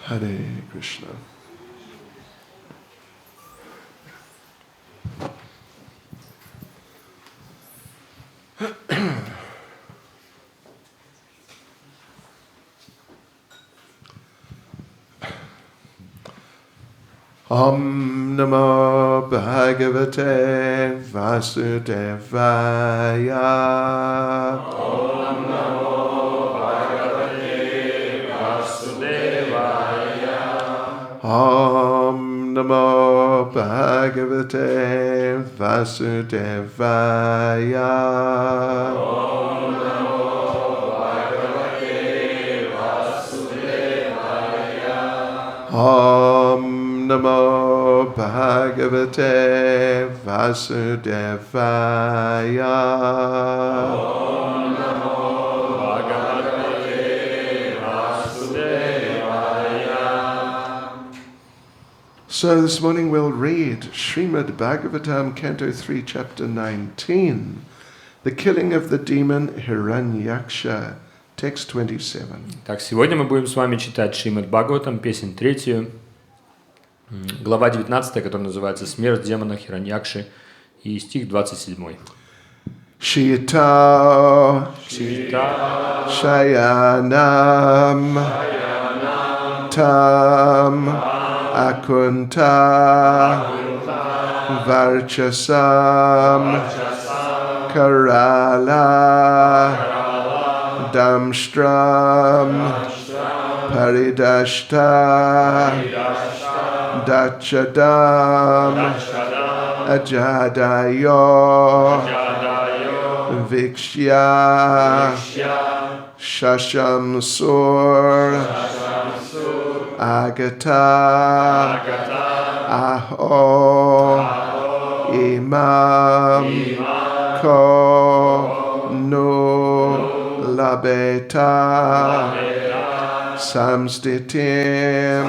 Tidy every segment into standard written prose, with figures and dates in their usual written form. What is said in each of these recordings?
Hare Krishna. Om Namo Bhagavate Vasudevaya. Om Namo Bhagavate Vasudevaya. Om Namo Bhagavate Vasudevaya. Om Namo Bhagavate Vasudevaya. Om Namo Bhagavate Vasudevaya. Om Namo Bhagavate Vasudevaya. So this morning we'll read Śrīmad Bhāgavatam, Canto 3, Chapter 19, The Killing of the Demon Hiranyaksha, Text 27. Так, сегодня мы будем с вами читать Śrīmad Bhāgavatam, песнь 3, глава 19, которая называется «Смерть демона Хираньякши», и стих 27. Shita Shayanam Tam Akunta Varchasam Karala Damstram Paridashta Dachadam Ajadayo Vikshya Shashamsur Agata Aho Imam Ko No Labeta Samstitim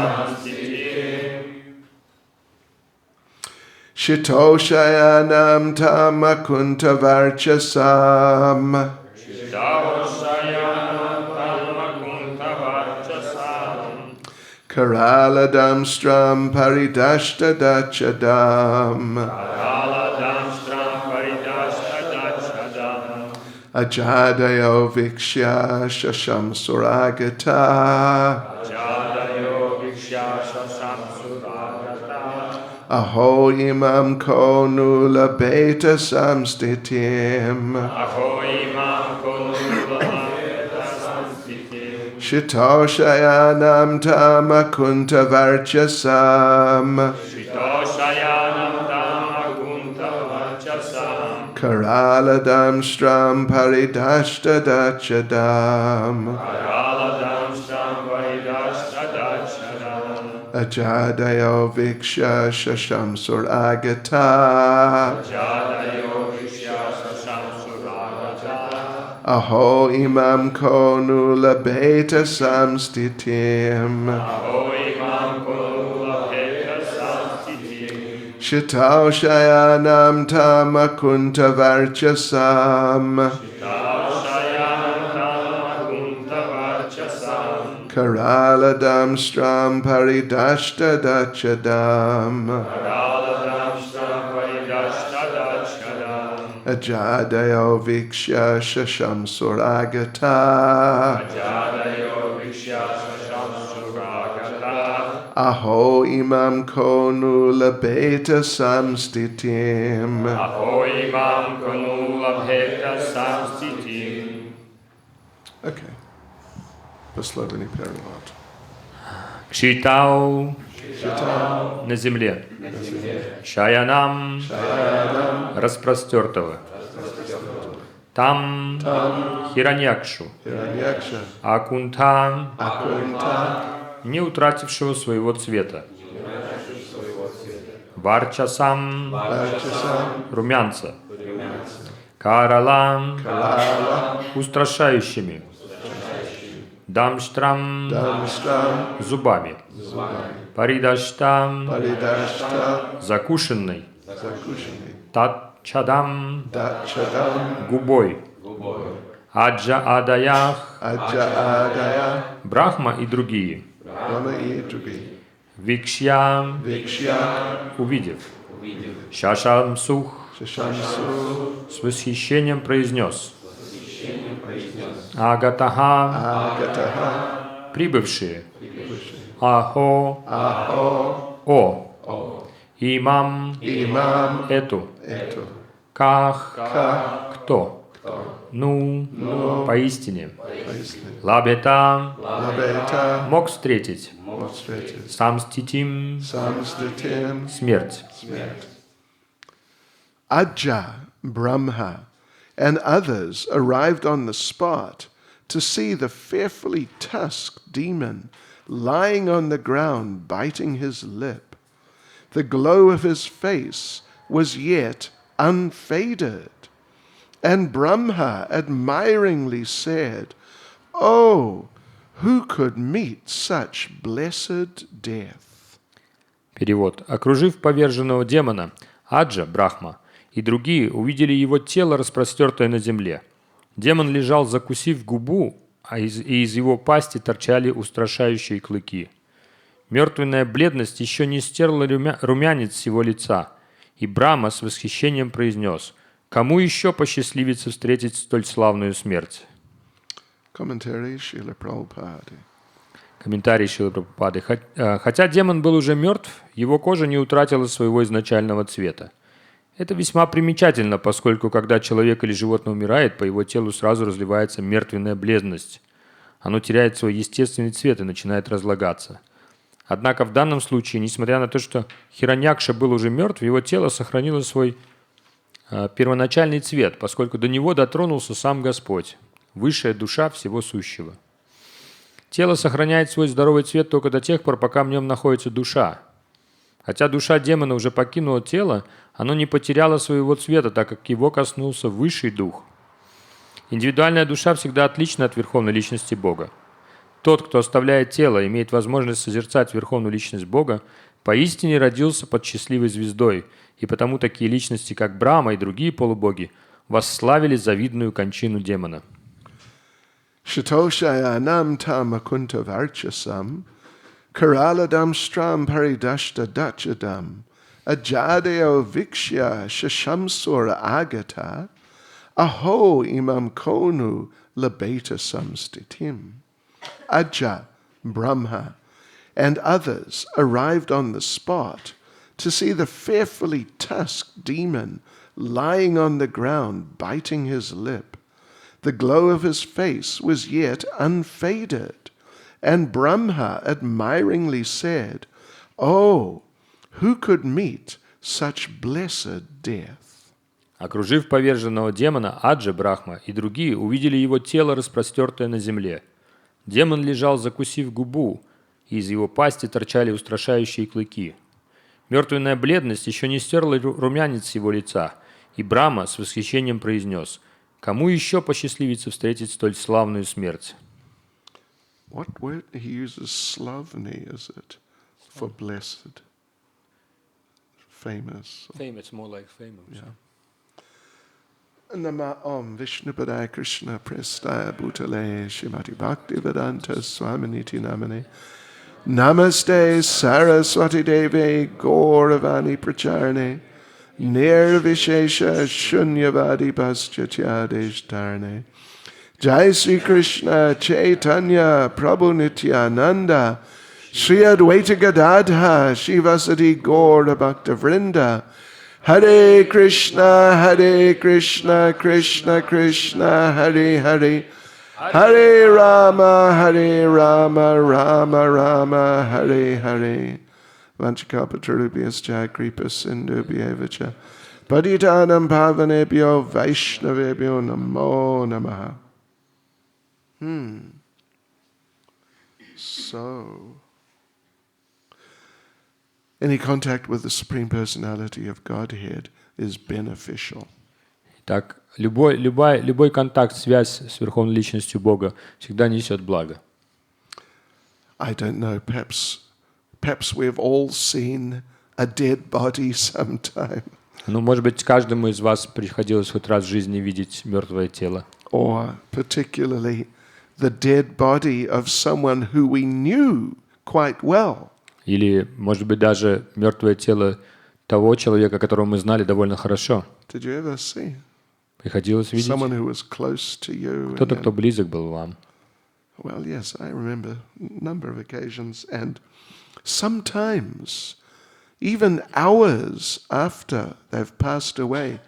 Shitoshayanam Tamakunta Varchasam Karaladam Stram Paridashta Dachadam Ajadayo Vikshya Shasham Suragata Aho imam ko nula beta samstitim Shito shayanam tamakunta varchasam Karaladam stram paridashta dachadam Ajadayo Vikshya Shasham Suragata Aho imam ko nula beta samstitim Shitao shayanam tamakunta varchasam Karaladam stram paridashta dachadam Ajadayo Vikshya Shasham Suragata Aho imam ko nula beta samstitim Okay. Пословный перевод. Читал на земле, Шаянам распростертого, там Хираньякшу, Акунта не утратившего своего цвета, Варчасам румянца, Карала устрашающими, Дамштрам зубами, Паридаштам закушенный, Татчадам губой, Аджа Адаях Брахма и другие, Brahma Yetrubi. Викшья, Vikshya. увидев. Шашамсух Shashamsu. с восхищением произнес. Агатаха, Agataha. прибывшие. Ахо, Aho. о. Имам, Imam. эту. Etu. Ках, Ka. кто. Ну, поистине. Paisli. Лабета, Labeta. мог встретить. Mostrated. Самститим, Samstatim. смерть. Smert. Ajja, Brahma, and others arrived on the spot to see the fearfully tusked demon lying on the ground, biting his lip. The glow of his face was yet unfaded. And Brahma admiringly said, "Oh, who could meet such blessed death?" Перевод. Окружив поверженного демона, Аджа, Брахма, и другие увидели его тело, распростертое на земле. Демон лежал, закусив губу, и из его пасти торчали устрашающие клыки. Мертвенная бледность еще не стерла румянец с его лица, и Брахма с восхищением произнес: «Кому еще посчастливится встретить столь славную смерть?» Commentary, Srila Prabhupada. Комментарий Шрилы Прабхупады. Хотя демон был уже мертв, его кожа не утратила своего изначального цвета. Это весьма примечательно, поскольку когда человек или животное умирает, по его телу сразу разливается мертвенная бледность. Оно теряет свой естественный цвет и начинает разлагаться. Однако в данном случае, несмотря на то, что Хираньякша был уже мертв, его тело сохранило свой первоначальный цвет, поскольку до него дотронулся сам Господь, высшая душа всего сущего. Тело сохраняет свой здоровый цвет только до тех пор, пока в нем находится душа. Хотя душа демона уже покинула тело, оно не потеряло своего цвета, так как его коснулся высший дух. Индивидуальная душа всегда отлична от верховной личности Бога. Тот, кто оставляет тело, имеет возможность созерцать верховную личность Бога, поистине родился под счастливой звездой, и потому такие личности, как Брахма и другие полубоги, восславили завидную кончину демона. Shatoshayanam tamakunta varchasam, Karaladam stram paridashta dachadam, Ajadeo vikshya shashamsura agata, Aho imam konu labeta samstitim. Ajja, Brahma, and others arrived on the spot to see the fearfully tusked demon lying on the ground, biting his lip. The glow of his face was yet unfaded, and Brahma admiringly said, "Oh, who could meet such blessed death?" Окружив поверженного демона, Аджа, Брахма и другие увидели его тело, распростертое на земле. Демон лежал, закусив губу, и из его пасти торчали устрашающие клыки. Мертвенная бледность еще не стерла румянец с его лица, и Брахма с восхищением произнес: «Кому еще посчастливится встретить столь славную смерть?» What word he uses? Slavny, is it? For blessed. Famous. Famous, more like famous. Yeah. Nama Om Vishnupadaya Krishna Prestaya Bhutale Śrīmati Bhakti Caitanya Namane Namaste Saraswati Devi Gauravani Pracharne Nirvishesha Shunyavadi Paschatyadesh Dharne Jai Sri Krishna Chaitanya Prabhu Nityananda Shri Advaita Gadadha Shivasati Gaura Bhakta Vrinda Hare Krishna, Krishna Krishna, Hare Hare, Hare Rama, Rama Rama, Hare Hare. Vanchakapatarubhyascha kripa sindhubhyevacha Patitanam pavanebhyo Vaishnavebhyo namo namaha. So, any contact with the Supreme Personality of Godhead is beneficial. Так, любой контакт, связь с Верховной Личностью Бога всегда несет благо. I don't know, perhaps we've all seen a dead body sometime. Ну, может быть, каждому из вас приходилось хоть раз в жизни видеть мертвое тело. Or particularly the dead body of someone who we knew quite well. Или, может быть, даже мертвое тело того человека, которого мы знали довольно хорошо. Did you ever see Приходилось видеть someone who was close to you? кто-то, кто близок был вам. Well, yes, I remember a number of occasions, and sometimes, even hours after they've passed away,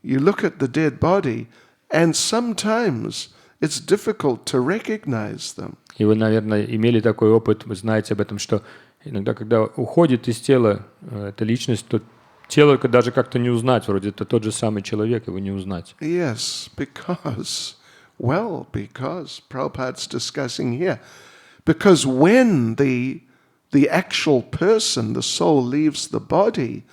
you look at the dead body, and sometimes it's difficult to recognize them. И вы, наверное, имели такой опыт, вы знаете об этом, что иногда, когда уходит из тела эта личность, то тело даже как-то не узнать, вроде это тот же самый человек, его не узнать. Yes, because Prabhupada's discussing here, because when the actual person, the soul, leaves the body,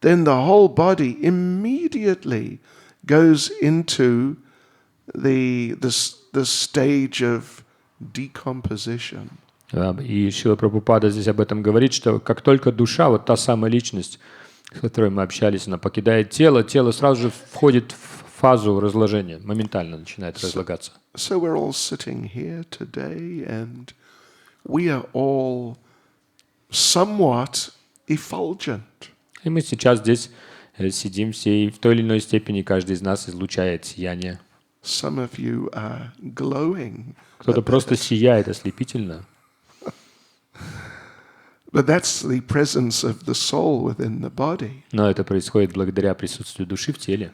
then the whole body immediately goes into the stage of decomposition. И Шрила Прабхупада здесь об этом говорит, что как только душа, вот та самая личность, с которой мы общались, она покидает тело, тело сразу же входит в фазу разложения, моментально начинает разлагаться. So we're all sitting here today, and we are all somewhat effulgent. И мы сейчас здесь сидим все, и в той или иной степени каждый из нас излучает сияние. Some of you are glowing. Кто-то просто сияет ослепительно. But that's the presence of the soul within the body. Но это происходит благодаря присутствию души в теле.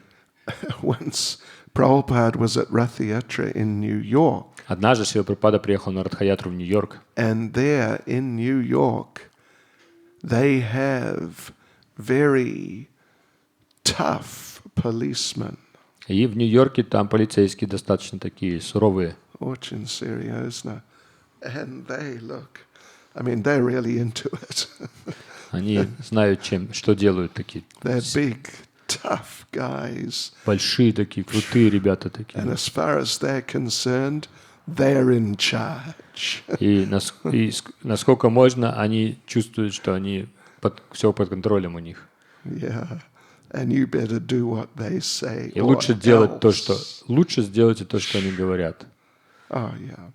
Once Prabhupada was at Rath Yatra in New York, Однажды Шрила Прабхупада приехал на Радхаятру в Нью-Йорк, and there in New York they have very tough policemen. и в Нью-Йорке там полицейские достаточно такие суровые. Очень серьезно. And they look, I mean, they're really into it. Они знают, что делают такие. They're big, tough guys. Большие такие, крутые ребята And такие. as far as they're concerned, they're in charge. И насколько можно, они чувствуют, что они все под контролем у них. Yeah. And you better do what they say. И or лучше делать то, else. что лучше сделайте то, что они говорят. Oh, yeah.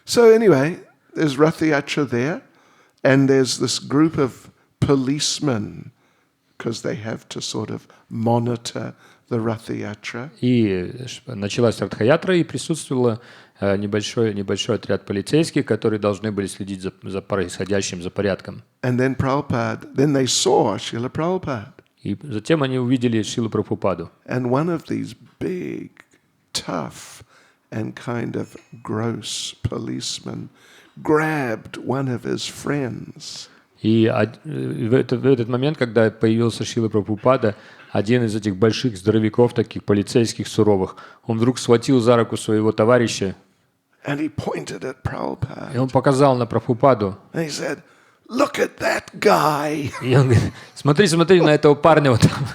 So anyway, there's Rath Yatra there, and there's this group of policemen, because they have to sort of monitor the Rath Yatra. И началась Радхаятра, и присутствовал небольшой отряд полицейских, которые должны были следить за происходящим, за порядком. And then they saw Srila Prabhupada. И затем они увидели Шрилу Прабхупаду. And one of these big, tough, and kind of gross policemen grabbed one of his friends. И в этот момент, когда появился Шрила Прабхупада, один из этих больших здоровяков, таких полицейских суровых, он вдруг схватил за руку своего товарища, And he pointed at и Prabhupada. он показал на Прабхупаду. And he said, "Look at that guy." И он говорит: смотри на этого парня вот там.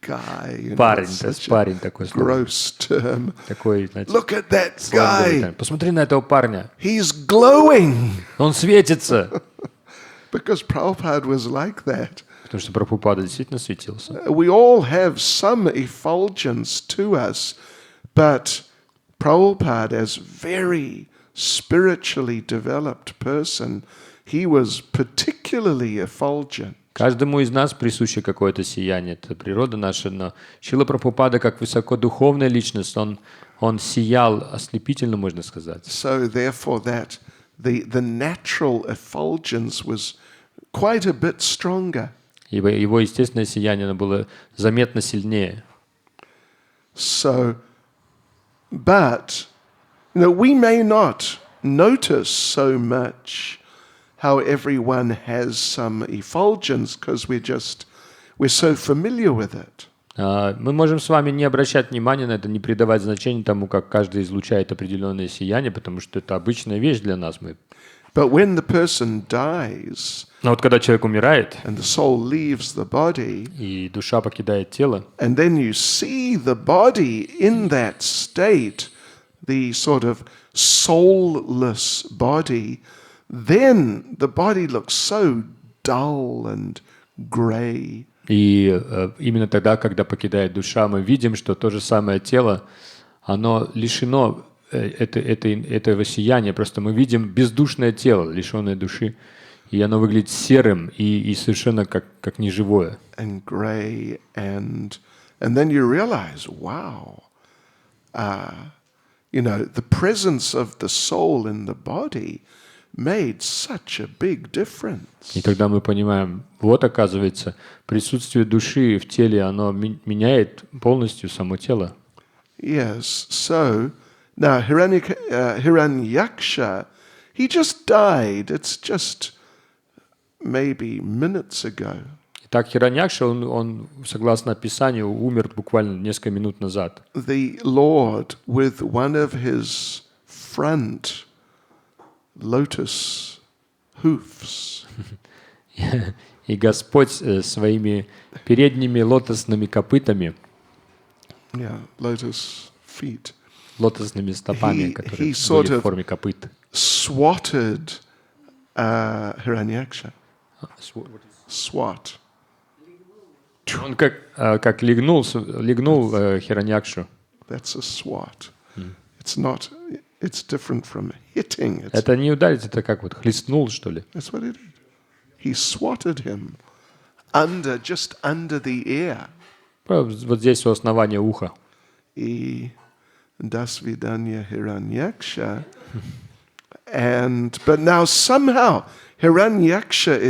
Guy. Парень, that's да, such a парень такой слово. gross term. Такой, знаете, Look at that сленговый guy. термин. Посмотри на этого парня. He's glowing. Он светится. Because Prabhupada was like that. Потому что Прабхупада действительно светился. We all have some effulgence to us, but Prabhupada, as very spiritually developed person, he was particularly effulgent. Каждому из нас присуще какое-то сияние, это природа наша, но Шрила Прабхупада, как высокодуховная личность, он сиял ослепительно, можно сказать. So therefore that the natural effulgence was quite a bit stronger. Его естественное сияние, оно было заметно сильнее. So, but, we may not notice so much how everyone has some effulgence because we're so familiar with it. Мы можем с вами не обращать внимания на это, не придавать значения тому, как каждый излучает определенное сияние, потому что это обычная вещь для нас. But when the person dies Но вот когда человек умирает, and the soul leaves the body, и душа покидает тело, and then you see the body in that state, the sort of soulless body, then the body looks so dull and gray. и именно тогда, когда покидает душа, мы видим, что то же самое тело, оно лишено этого сияния. Просто мы видим бездушное тело, лишенное души, и оно выглядит серым и совершенно как неживое. And grey, and then you realize, wow, the presence of the soul in the body made such a big difference. И тогда мы понимаем, вот оказывается, присутствие души в теле, оно меняет полностью само тело. Yes, so now Hiranyaksha, he just died. It's just maybe minutes ago. Итак, Хираньякша, он, согласно описанию, умер буквально несколько минут назад. The Lord, with one of his front lotus hoofs, И Господь своими передними лотосными копытами, lotus feet, лотосными стопами, he которые sort были в of форме копыт. swatted Hiranyaksha. Swat. Он как легнул Хираньякшу. That's a swat. It's different from hitting. Это не ударить, это как вот хлестнул, что ли. That's what he did. He swatted him just under the ear. Вот здесь у основания уха. И dasvidanya Hiranyaksha. But now somehow Hiranyaksha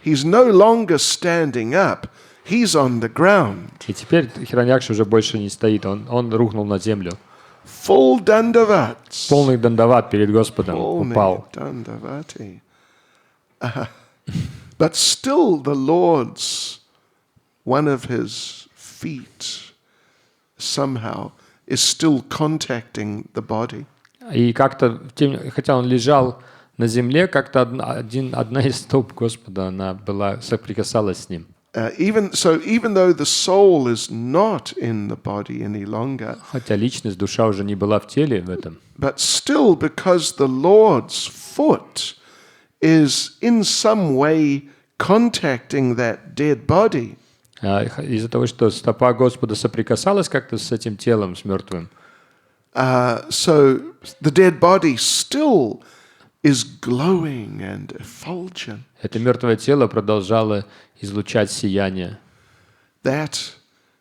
he's no longer standing up. He's on the ground. И теперь Хираньякша уже больше не стоит, он рухнул на землю. Full dandavats. Полный дандават перед Господом упал. Dandavati. But still the Lord's, one of his feet somehow is still contacting the body. И как-то, хотя он лежал на земле, как-то одна из стоп Господа, она соприкасалась с ним. Even though the soul is not in the body any longer, Хотя личность, душа уже не была в теле в этом. but still because the Lord's foot is in some way contacting that dead body, Из-за того, что стопа Господа соприкасалась как-то с этим телом, с мертвым, so the dead body still is glowing and effulgent. это мертвое тело продолжало излучать сияние. That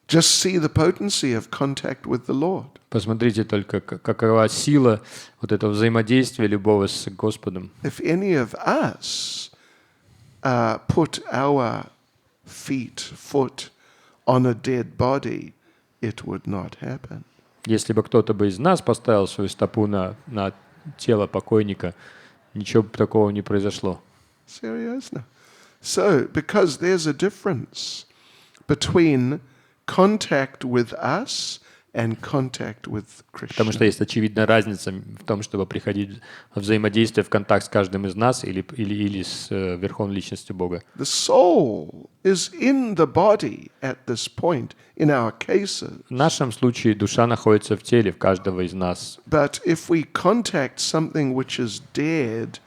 just see the potency of contact with the Lord. Посмотрите только, какова сила вот этого взаимодействия любого с Господом. If any of us put our foot on a dead body, it would not happen. Если бы кто-то бы из нас поставил свою стопу на тело покойника, ничего бы такого не произошло. Seriously. So, because there's a difference between contact with us and contact with Потому что Krishna. есть очевидная разница в том, чтобы приходить в взаимодействие, в контакт с каждым из нас или с Верховной Личностью Бога. The soul is in the body at this point in our cases. В нашем случае душа находится в теле в каждого из нас. But if we contact something which is dead,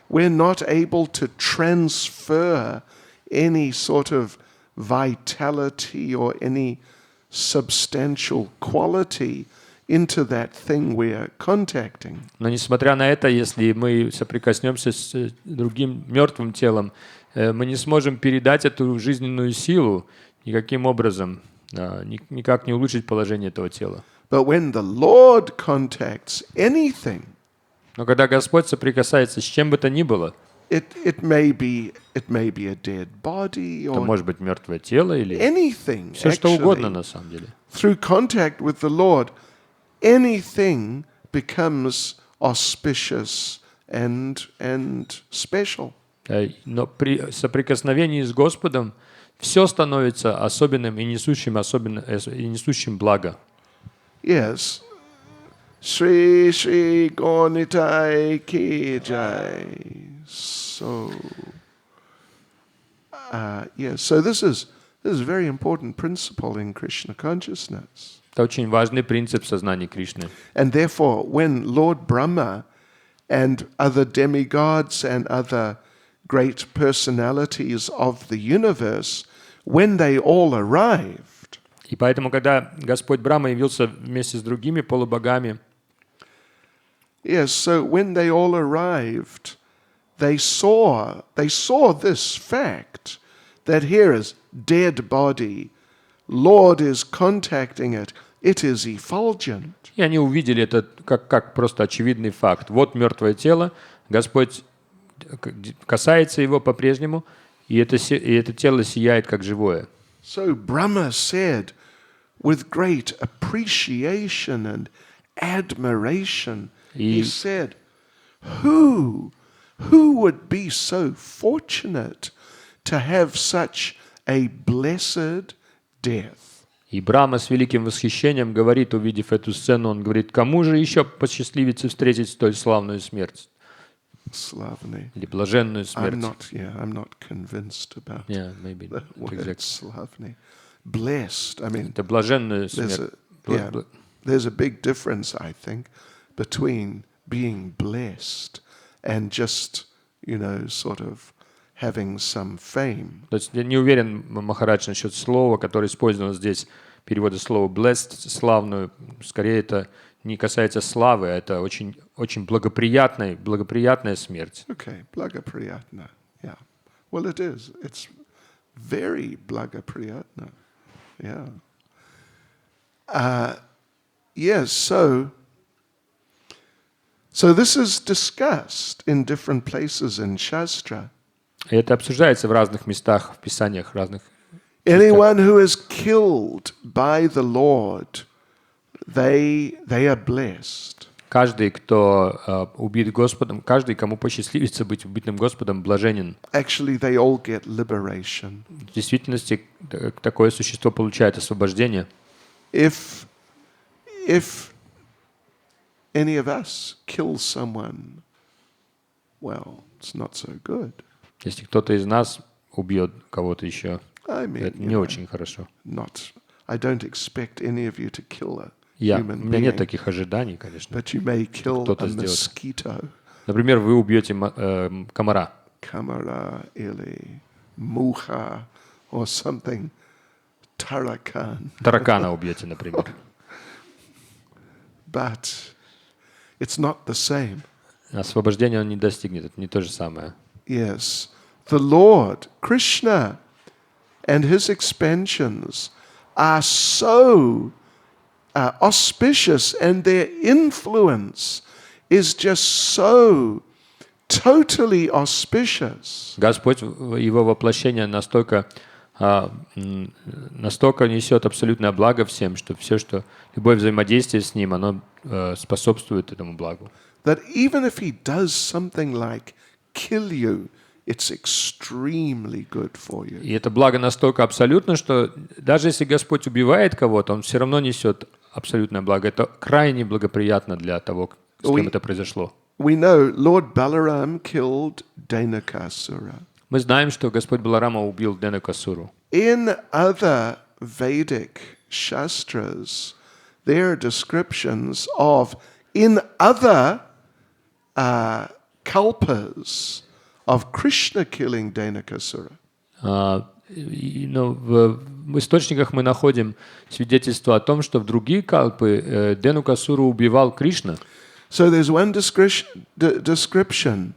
we're not able to transfer any sort of vitality or any substantial quality into that thing we're contacting. Но несмотря на это, если мы соприкоснемся с другим мертвым телом, мы не сможем передать эту жизненную силу никаким образом, никак не улучшить положение этого тела. But when the Lord contacts anything, Но когда Господь соприкасается с чем бы то ни было, it may be a dead body то or может быть мертвое тело или anything. все что угодно Actually, на самом деле. through contact with the Lord, anything becomes auspicious and special. Но при соприкосновении с Господом все становится особенным и несущим благо. Yes. Shri Gonitai Ki Jai. So, so this is a very important principle in Krishna consciousness. Это очень важный принцип сознания Кришны. And therefore, when Lord Brahma and other demigods and other great personalities of the universe, when they all arrived, И поэтому, когда Господь Брахма явился вместе с другими полубогами Yes, so when they all arrived, they saw this fact that here is dead body. Lord is contacting it. It is effulgent. И они увидели это как просто очевидный факт. Вот мертвое тело, Господь касается его по-прежнему, и это тело сияет как живое. So Brahma said, with great appreciation and admiration, he said, who would be so fortunate to have such a blessed death? И Брахма с великим восхищением говорит, увидев эту сцену, он говорит, кому же еще посчастливится встретить столь славную смерть? Slавny. Или блаженную смерть. I'm not convinced about maybe the word exactly. slavny. Blessed, I mean, Это блаженную смерть. there's a big difference, I think, between being blessed and just, sort of having some fame. То есть я не уверен, Махарадж, насчет слова, которое использовано здесь, перевода слова blessed, славную. Скорее, это не касается славы, это очень, очень благоприятная смерть. Okay, благоприятно, yeah. Well, it is. It's very благоприятно, yeah. Yes, so this is discussed in different places in Shastra. И это обсуждается в разных местах, в писаниях разных. Anyone who is killed by the Lord, they are blessed. Каждый, кто убит Господом, каждый, кому посчастливится быть убитым Господом, блаженен. Actually, they all get liberation. В действительности, такое существо получает освобождение. If any of us kills someone, well, it's not so good. Если кто-то из нас убьет кого-то еще, I mean, это не очень хорошо. I don't expect any of you to kill a У human меня нет being, таких ожиданий, конечно. but you may kill Кто-то a сделает. mosquito, Например, вы убьете комара. kamara или muha, or something, tarakan. Таракана убьете, например. But it's not the same. Освобождения он не достигнет, это не то же самое. Yes, the Lord, Krishna, and his expansions are so auspicious, and their influence is just so totally auspicious. Господь, его воплощение настолько несет абсолютное благо всем, что все, что любое взаимодействие с ним, оно способствует этому благу. That even if he does something like kill you, it's extremely good for you. И это благо настолько абсолютно, что даже если Господь убивает кого-то, он все равно несет абсолютное благо. Это крайне благоприятно для того, с кем это произошло. We know Lord Balaram killed Dhenukasura. Мы знаем, что Господь Баларама убил Денакасуру. In other Vedic Shastras, there are descriptions of, in other kalpas, of Krishna killing Dhenukasura. В источниках мы находим свидетельство о том, что в другие калпы Денукасуру убивал Кришна. So there's one description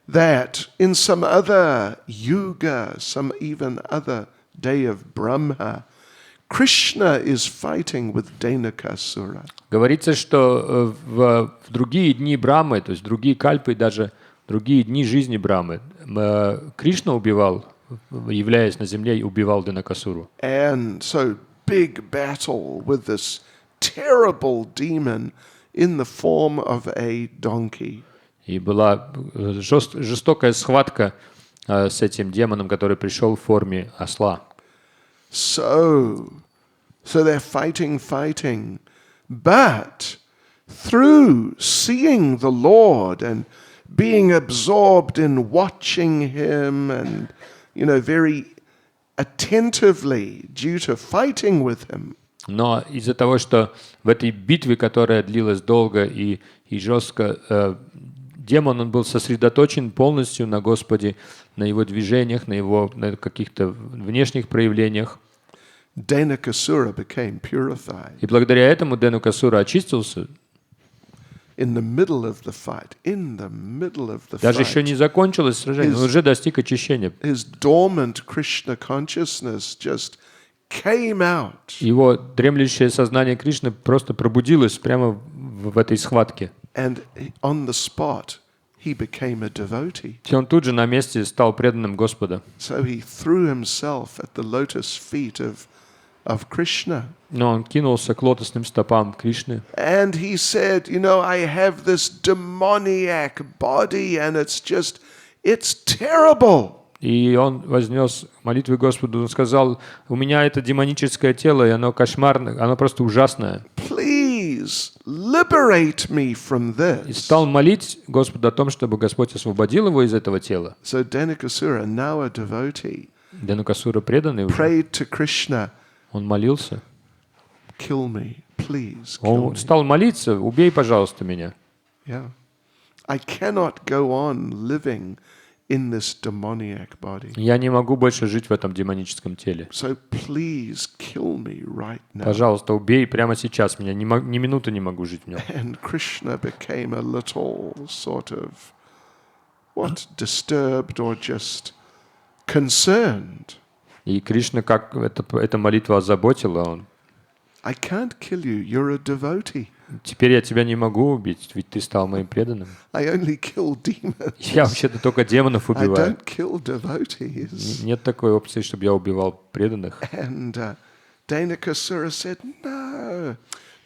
that in some other yuga, some even other day of Brahma, Krishna is fighting with Dhenukasura. Говорится, что в другие дни Брамы, то есть другие кальпы, даже другие дни жизни Брамы, Кришна убивал, являясь на земле, убивал Денакасуру. And so big battle with this terrible demon in the form of a donkey. И была жестокая схватка с этим демоном, который пришел в форме осла. So they're fighting, but through seeing the Lord and being absorbed in watching him and, very attentively due to fighting with him. Но из-за того, что в этой битве, которая длилась долго и жестко, демон, он был сосредоточен полностью на Господе, на его движениях, на каких-то внешних проявлениях. Dhenukasura became purified. И благодаря этому Денукасура очистился. in the middle of the fight, Даже еще не закончилось сражение, он уже достиг очищения. his dormant Krishna consciousness just came out. Его дремлющее сознание Кришны просто пробудилось прямо в этой схватке. And on the spot, he became a devotee. И он тут же на месте стал преданным Господа. So he threw himself at the lotus feet of Krishna. Но он кинулся к лотосным стопам Кришны. And he said, I have this demoniac body and it's terrible. И он вознес молитвы Господу, он сказал, у меня это демоническое тело, и оно кошмарное, оно просто ужасное. Please liberate me from И this. стал молить Господу о том, чтобы Господь освободил его из этого тела. So Dhenukasura, now a devotee, Дhenukasура преданный уже, prayed to Krishna, он молился. kill me, please, kill Он me. стал молиться, убей, пожалуйста, меня. Yeah. I cannot go on living in this demoniac body. Я не могу больше жить в этом демоническом теле. So please kill me right now. Пожалуйста, убей прямо сейчас меня. Ни минуты не могу жить в нем. And Krishna became a little sort of, disturbed or just concerned. И Кришна, как эта молитва озаботила, он: I can't kill you, you're a devotee. теперь я тебя не могу убить, ведь ты стал моим преданным. I only kill demons. Я вообще-то только демонов I убиваю. don't kill devotees. Нет такой опции, чтобы я убивал преданных. And Dhenukasura said, no,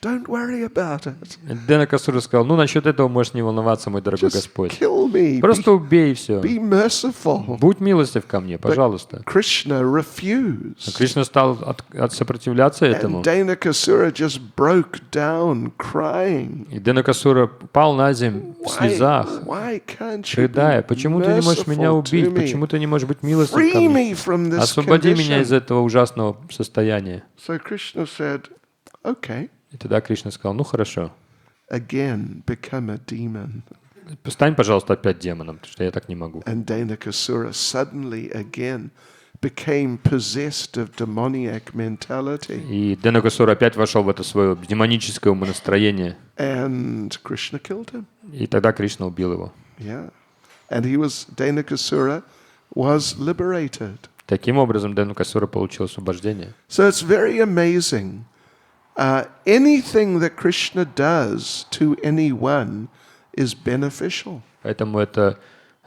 don't worry about it. Дhenukasура сказал: насчет этого можешь не волноваться, мой дорогой Just Господь. kill me. Просто убей и все. Be merciful. Будь милостив ко мне, пожалуйста. Krishna refused. Кришна стал сопротивляться этому. And Dhenukasura just broke down crying. И Дhenukasура пал на землю в слезах, Why can't you рыдая: be почему ты не можешь меня merciful убить? to me? Почему ты не можешь быть милостив ко Free мне? me from this Освободи меня из condition. этого ужасного состояния. So Krishna said, okay, И тогда Кришна сказал: хорошо, again become a demon. стань, пожалуйста, опять демоном, потому что я так не могу. And Dhenukasura suddenly again became possessed of demoniac mentality. И Дhenukasура опять вошел в это свое демоническое умонастроение. And Krishna killed him. И тогда Кришна убил его. Yeah. And Dhenukasura was liberated. Таким образом, Дhenukasура получил освобождение. So it's very amazing. Anything that Krishna does to anyone is beneficial. Поэтому это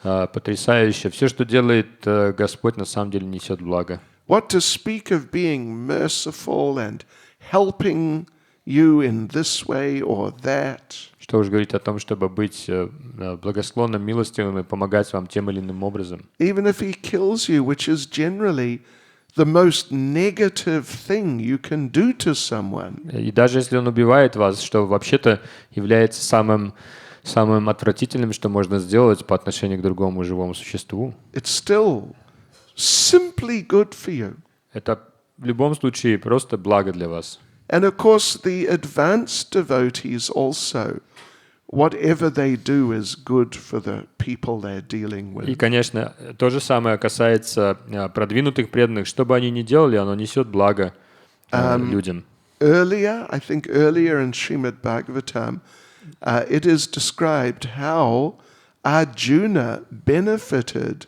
потрясающе. Все, что делает Господь, на самом деле несет благо. What to speak of being merciful and helping you in this way or that. Что уж говорить о том, чтобы быть благосклонным, милостивым и помогать вам тем или иным образом. Even if he kills you, which is generally the most negative thing you can do to someone. И даже если он убивает вас, что вообще-то является самым отвратительным, что можно сделать по отношению к другому живому существу, It's still simply good for you. это в любом случае просто благо для вас. And of course, the advanced devotees also, whatever they do is good for the people they're dealing И, with. конечно, то же самое касается продвинутых преданных. Что бы они ни делали, оно несет благо людям. Earlier in Śrīmad Bhāgavatam, it is described how Arjuna benefited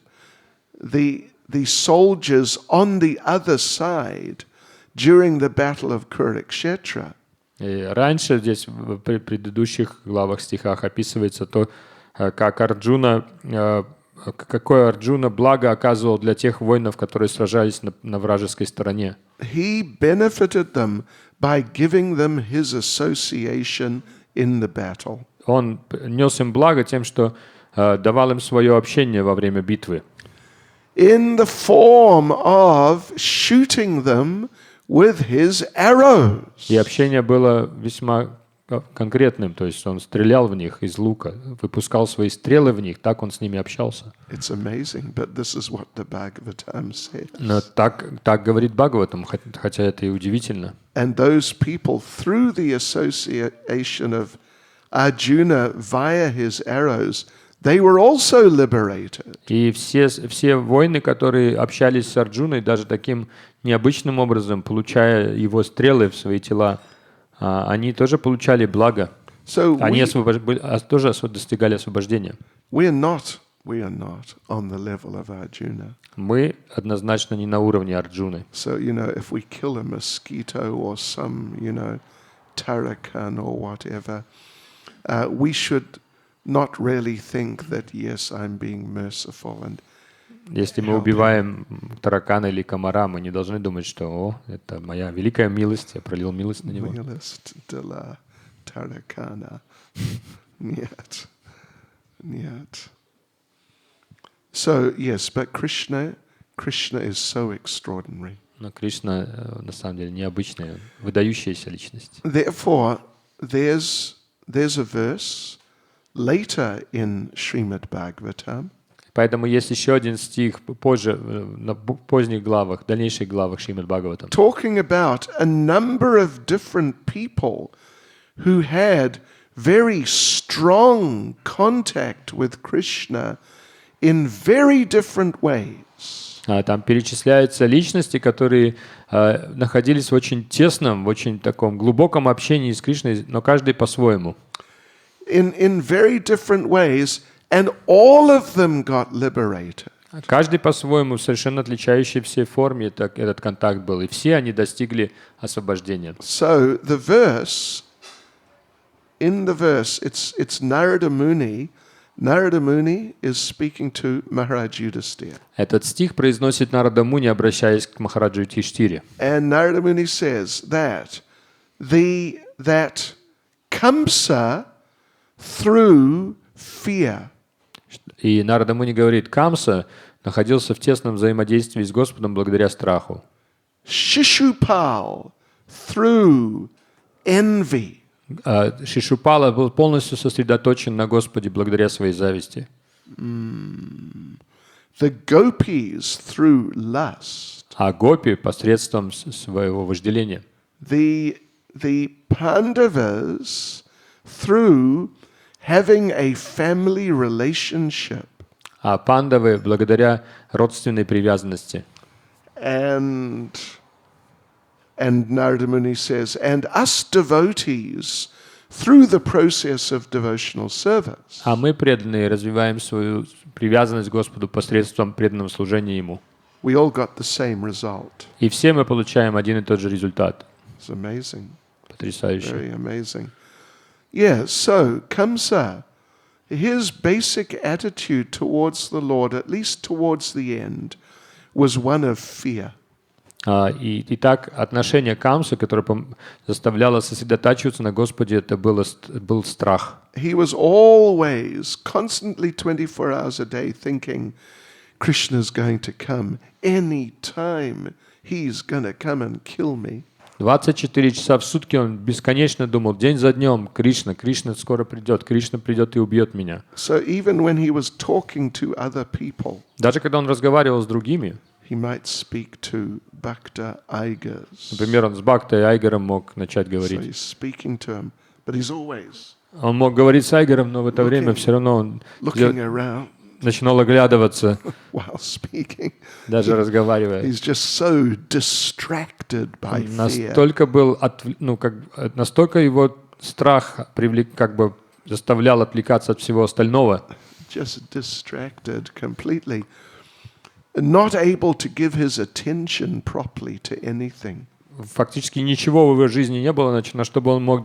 the soldiers on the other side during the battle of Kurukshetra. И раньше здесь в предыдущих главах стихах описывается то, как какое Арджуна благо оказывал для тех воинов, которые сражались на вражеской стороне. He benefited them by giving them his association in the battle. Он нес им благо тем, что давал им свое общение во время битвы. In the form of shooting them with his arrows. И общение было весьма конкретным, то есть он стрелял в них из лука, выпускал свои стрелы в них, так он с ними общался. It's amazing, but this is what the Bhāgavatam says. Но так говорит Бхагаватам, хотя это и удивительно. And those people, through the association of Arjuna via his arrows, they were also liberated. И все воины, которые общались с Арджуной, даже таким необычным образом, получая его стрелы в свои тела, они тоже получали благо. So Они тоже достигали освобождения. we are not on the level of Arjuna. Мы однозначно не на уровне Арджуны. So, if we kill a mosquito or some, tarracan or whatever, we should not really think that, yes, I'm being merciful. And Если мы убиваем таракана или комара, мы не должны думать, что это моя великая милость, я пролил милость на него. Milist de la tarracana. Niet. So, yes, but Krishna is so extraordinary. Но Кришна на самом деле необычная, выдающаяся личность. Therefore, there's a verse later in Śrīmad Bhāgavatam. Поэтому есть еще один стих позже, на поздних главах, дальнейших главах Śrīmad Bhāgavatam, Talking about a number of different people who had very strong contact with Krishna in very different ways. Там перечисляются личности, которые находились в очень тесном, в очень таком глубоком общении с Кришной, но каждый по-своему. In very different ways, and all of them got liberated. Каждый по-своему, в совершенно отличающейся форме этот контакт был, и все они достигли освобождения. So in the verse, it's Narada Muni. Narada Muni is speaking to Maharaj Yudhisthira. Этот стих произносит Нарада Муни, обращаясь к Махараджу Юдхиштире. And Narada Muni says that Kamsa through fear. И Нарада Муни говорит, Камса находился в тесном взаимодействии с Господом благодаря страху. Shishupal through envy. Шишупала был полностью сосредоточен на Господе благодаря своей зависти. The gopis through lust. А Гопи посредством своего вожделения. The Pandavas through having a family relationship. А пандавы благодаря родственной привязанности. And Narada Muni says, and us devotees through the process of devotional service. А мы, преданные, развиваем свою привязанность к Господу посредством преданного служения Ему. We all got the same result. И все мы получаем один и тот же результат. It's amazing. Потрясающе. Very amazing. Yeah, so Kamsa, his basic attitude towards the Lord, at least towards the end, was one of fear. Итак, отношение Камсы, которое заставляло сосредотачиваться на Господе, это был страх. He was always, constantly 24 hours a day thinking, Krishna's going to come any time. He's going to come and kill me. 24 часа в сутки он бесконечно думал, день за днем, Кришна скоро придет, Кришна придет и убьет меня. So even when he was talking to other people, Даже когда он разговаривал с другими, he might speak to Bhakta Aigars. например, он с Бхактой Айгаром мог начать So говорить. he's speaking to him, but he's always Он мог говорить с Айгаром, но в это время все равно он looking around начинал оглядываться, while speaking. даже разговаривая. He's just so distracted by fear. Настолько его страх заставлял отвлекаться от всего остального. Just distracted completely. Not able to give his attention properly to anything. Фактически ничего в его жизни не было, на что бы он мог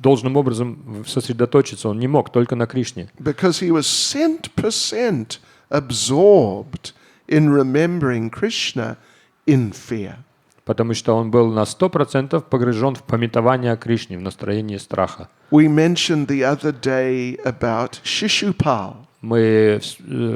должным образом сосредоточиться. Он не мог, только на Кришне. Because he was 100% absorbed in remembering Krishna in fear. Потому что он был на 100% погружен в памятование о Кришне, в настроении страха. We mentioned the other day about Shishupal. Мы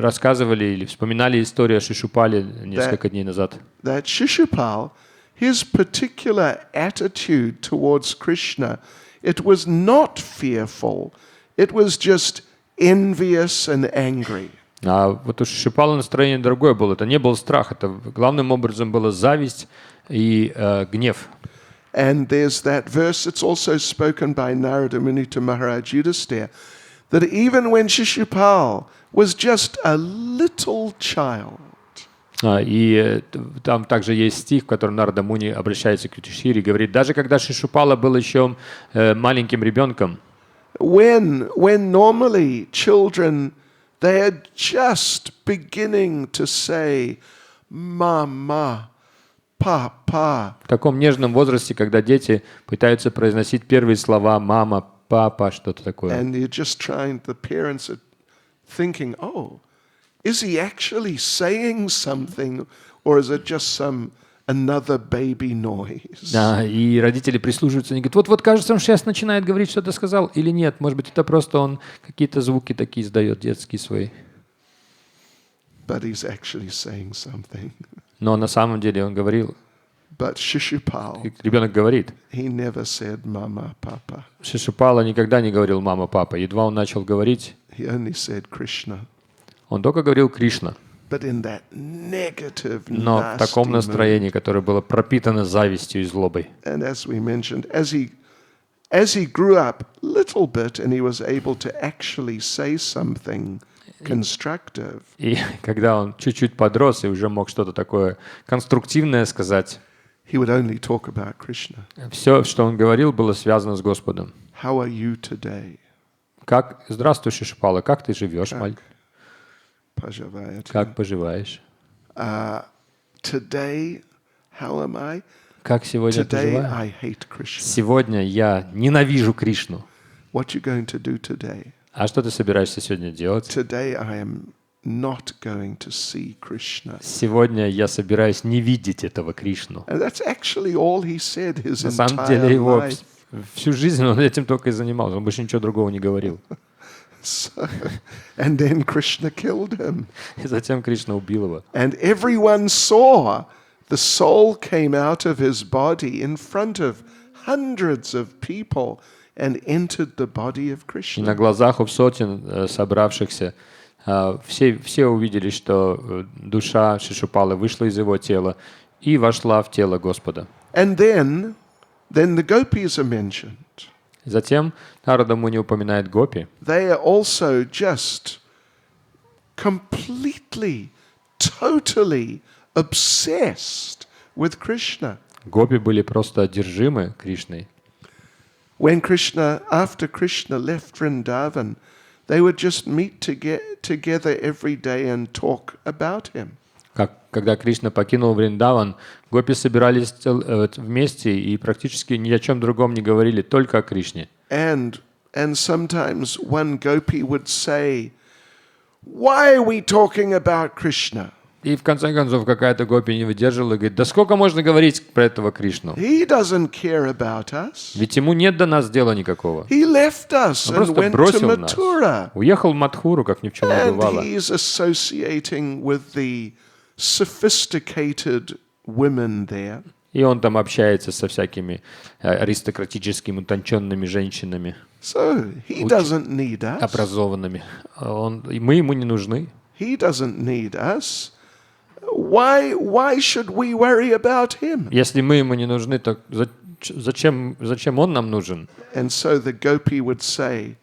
рассказывали или вспоминали историю о Шишупале несколько дней назад. That Shishupal, his particular attitude towards Krishna, it was not fearful. It was just envious and angry. А вот у Шишупала настроение другое было. Это не был страх, это главным образом была зависть и гнев. And there's that verse, it's also spoken by Narada Muni to Maharaj Yudhisthira, that even when Shishupal was just a little child, И там также есть стих, в котором Нарада Муни обращается к Юдхиштире и говорит, даже когда Шишупала был еще маленьким ребенком, when normally children, they are just beginning to say, Mama, Papa. В таком нежном возрасте, когда дети пытаются произносить первые слова «мама», «папа», что-то такое. And you're just trying, the parents are thinking, oh, is he actually saying something or is it just some another baby noise? Да, и родители прислушиваются, они говорят, вот кажется, он сейчас начинает говорить, что-то сказал, или нет, может быть, это просто он какие-то звуки такие издает, детские свои. But he's actually saying something. Но на самом деле он говорил, But Shishupal, ребенок говорит. he never said Mama, Papa. Шишупала никогда не говорил «мама», «папа». Едва он начал говорить, He only said Krishna. он только говорил «Кришна». But in that negative, Но в nasty таком mood. настроении, которое было пропитано завистью и злобой. And as we mentioned, as he grew up a little bit and he was able to actually say something constructive, И когда он чуть-чуть подрос и уже мог что-то такое конструктивное сказать, he would only talk about Krishna. все, что он говорил, было связано с Господом. How are you today? Здравствуй, Шишупала, как ты живешь, мальчик? Pajavayati. Как поживаешь? Today, how am I? Как сегодня Today поживаешь? I hate Krishna. Сегодня я ненавижу Кришну. What you going to do today? А что ты собираешься сегодня делать? Today I am not going to see Krishna. Сегодня я собираюсь не видеть этого Кришну. And that's actually all he said his На самом деле entire его life. всю жизнь он этим только и занимался. Он больше ничего другого не говорил. So, and then Krishna killed him. И затем Кришна убил его. And everyone saw the soul came out of his body in front of hundreds of people and entered the body of И на Krishna. глазах у сотен собравшихся все увидели, что душа Шишупалы вышла из его тела и вошла в тело Господа. And then the gopis are mentioned. Затем Нарада Муни упоминает гопи. They are also just completely, totally obsessed with Krishna. Гопи были просто одержимы Кришной. When after Krishna left Vrindavan, they would just meet together every day and talk about him. Когда Кришна покинул Вриндаван, гопи собирались вместе и практически ни о чем другом не говорили, только о Кришне. And sometimes one gopi would say, "Why are we talking about Krishna? И в конце концов какая-то гопи не выдерживала и говорит, да сколько можно говорить про этого Кришну? He doesn't care about us. Ведь ему нет до нас дела никакого. He left us Он and просто went to бросил нас. Mathura. Уехал в Мадхуру, как ни в чем не And бывало. he's associating with the sophisticated women there. И он там общается со всякими аристократическими, утонченными женщинами, So he doesn't need us. образованными. И мы ему не нужны. He doesn't need us. Why should we worry about him? Если мы ему не нужны, то зачем он нам нужен? And so the gopi would say,